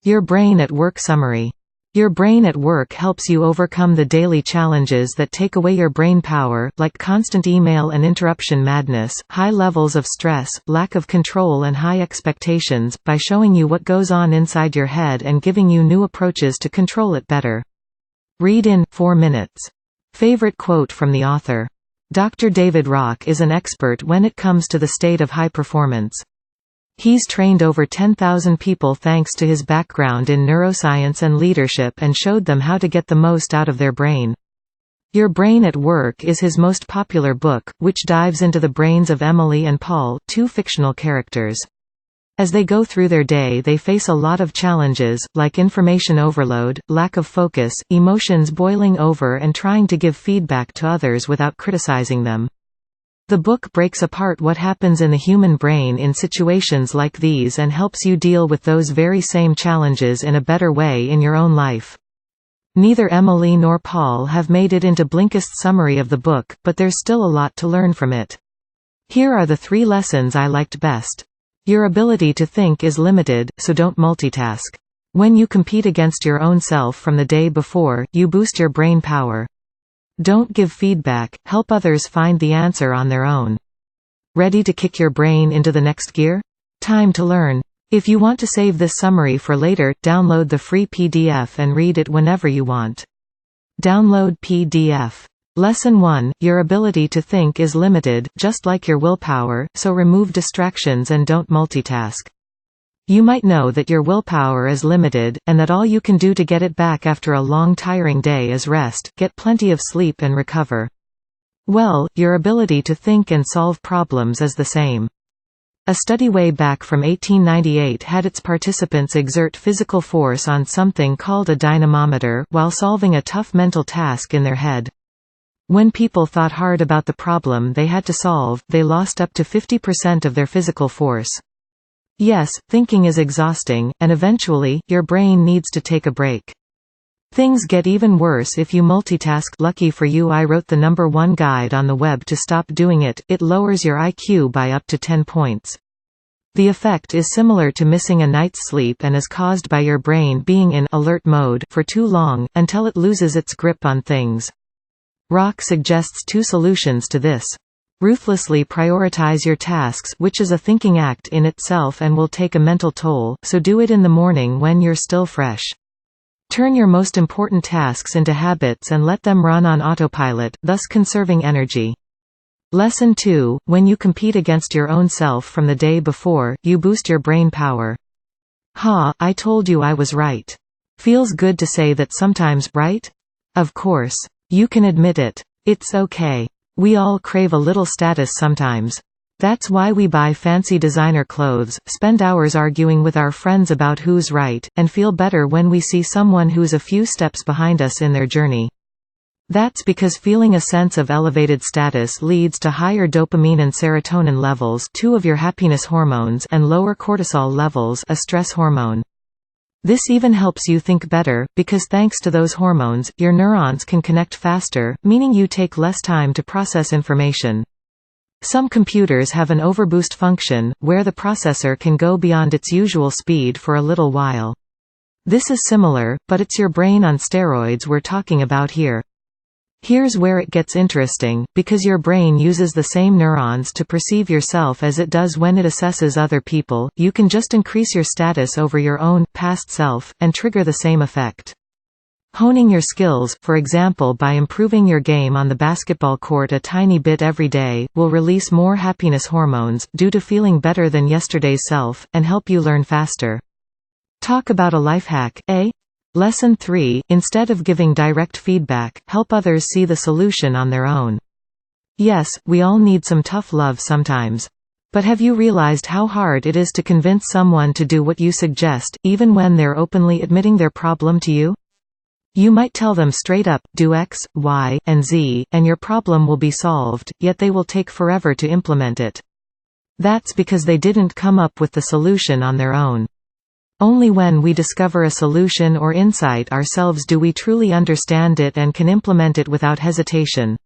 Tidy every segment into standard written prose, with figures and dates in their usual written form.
Your Brain at Work Summary. Your brain at work helps you overcome the daily challenges that take away your brain power, like constant email and interruption madness, high levels of stress, lack of control and high expectations, by showing you what goes on inside your head and giving you new approaches to control it better. Read in 4 minutes. Favorite quote from the author. Dr. David Rock is an expert when it comes to the state of high performance. He's trained over 10,000 people thanks to his background in neuroscience and leadership and showed them how to get the most out of their brain. Your Brain at Work is his most popular book, which dives into the brains of Emily and Paul, 2 fictional characters. As they go through their day, they face a lot of challenges, like information overload, lack of focus, emotions boiling over and trying to give feedback to others without criticizing them. The book breaks apart what happens in the human brain in situations like these and helps you deal with those very same challenges in a better way in your own life. Neither Emily nor Paul have made it into Blinkist's summary of the book, but there's still a lot to learn from it. Here are the 3 lessons I liked best. Your ability to think is limited, so don't multitask. When you compete against your own self from the day before, you boost your brain power. Don't give feedback, help others find the answer on their own. Ready to kick your brain into the next gear? Time to learn. If you want to save this summary for later, download the free PDF and read it whenever you want. Download PDF. Lesson 1. Your ability to think is limited, just like your willpower, so remove distractions and don't multitask. You might know that your willpower is limited, and that all you can do to get it back after a long tiring day is rest, get plenty of sleep and recover. Well, your ability to think and solve problems is the same. A study way back from 1898 had its participants exert physical force on something called a dynamometer, while solving a tough mental task in their head. When people thought hard about the problem they had to solve, they lost up to 50% of their physical force. Yes, thinking is exhausting, and eventually, your brain needs to take a break. Things get even worse if you multitask. Lucky for you, I wrote the #1 guide on the web to stop doing it. It lowers your IQ by up to 10 points. The effect is similar to missing a night's sleep and is caused by your brain being in alert mode for too long, until it loses its grip on things. Rock suggests 2 solutions to this. Ruthlessly prioritize your tasks, which is a thinking act in itself and will take a mental toll, so do it in the morning when you're still fresh. Turn your most important tasks into habits and let them run on autopilot, thus conserving energy. Lesson 2. When you compete against your own self from the day before, you boost your brain power. Ha, I told you I was right. Feels good to say that sometimes, right? Of course. You can admit it. It's okay. We all crave a little status sometimes. That's why we buy fancy designer clothes, spend hours arguing with our friends about who's right, and feel better when we see someone who's a few steps behind us in their journey. That's because feeling a sense of elevated status leads to higher dopamine and serotonin levels, 2 of your happiness hormones, and lower cortisol levels, a stress hormone. This even helps you think better, because thanks to those hormones, your neurons can connect faster, meaning you take less time to process information. Some computers have an overboost function, where the processor can go beyond its usual speed for a little while. This is similar, but it's your brain on steroids we're talking about here. Here's where it gets interesting, because your brain uses the same neurons to perceive yourself as it does when it assesses other people. You can just increase your status over your own, past self, and trigger the same effect. Honing your skills, for example by improving your game on the basketball court a tiny bit every day, will release more happiness hormones, due to feeling better than yesterday's self, and help you learn faster. Talk about a life hack, eh? Lesson 3. Instead of giving direct feedback, help others see the solution on their own. Yes, we all need some tough love sometimes. But have you realized how hard it is to convince someone to do what you suggest, even when they're openly admitting their problem to you? You might tell them straight up, do X, Y, and Z, and your problem will be solved, yet they will take forever to implement it. That's because they didn't come up with the solution on their own. Only when we discover a solution or insight ourselves do we truly understand it and can implement it without hesitation.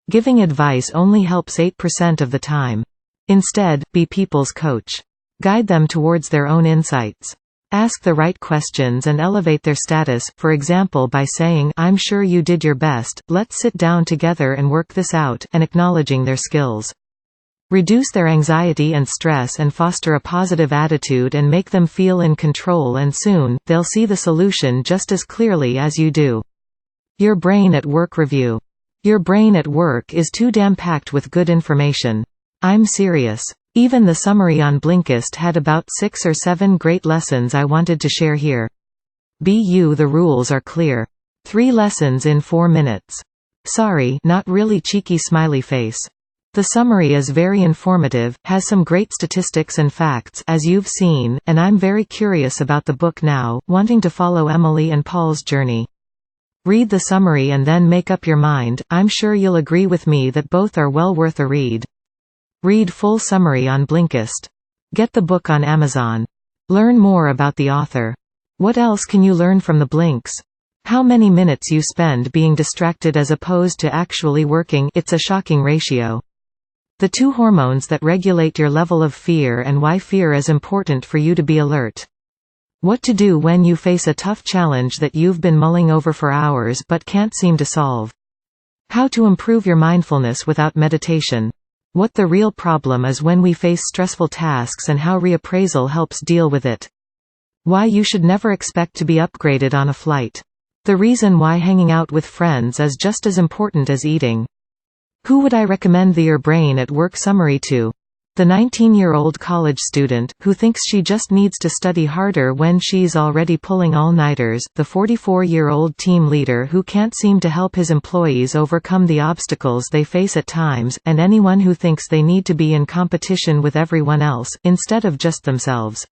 Giving advice only helps 8% of the time. Instead, be people's coach. Guide them towards their own insights. Ask the right questions and elevate their status, for example by saying, "I'm sure you did your best, let's sit down together and work this out," and acknowledging their skills. Reduce their anxiety and stress and foster a positive attitude and make them feel in control, and soon, they'll see the solution just as clearly as you do. Your brain at work review. Your brain at work is too damn packed with good information. I'm serious. Even the summary on Blinkist had about 6 or 7 great lessons I wanted to share here. The rules are clear. 3 lessons in 4 minutes. Sorry, not really, cheeky smiley face. The summary is very informative, has some great statistics and facts as you've seen, and I'm very curious about the book now, wanting to follow Emily and Paul's journey. Read the summary and then make up your mind. I'm sure you'll agree with me that both are well worth a read. Read full summary on Blinkist. Get the book on Amazon. Learn more about the author. What else can you learn from the Blinks? How many minutes you spend being distracted as opposed to actually working, it's a shocking ratio. The 2 hormones that regulate your level of fear and why fear is important for you to be alert. What to do when you face a tough challenge that you've been mulling over for hours but can't seem to solve. How to improve your mindfulness without meditation. What the real problem is when we face stressful tasks and how reappraisal helps deal with it. Why you should never expect to be upgraded on a flight. The reason why hanging out with friends is just as important as eating. Who would I recommend the Your Brain at Work summary to? The 19-year-old college student, who thinks she just needs to study harder when she's already pulling all-nighters, the 44-year-old team leader who can't seem to help his employees overcome the obstacles they face at times, and anyone who thinks they need to be in competition with everyone else, instead of just themselves.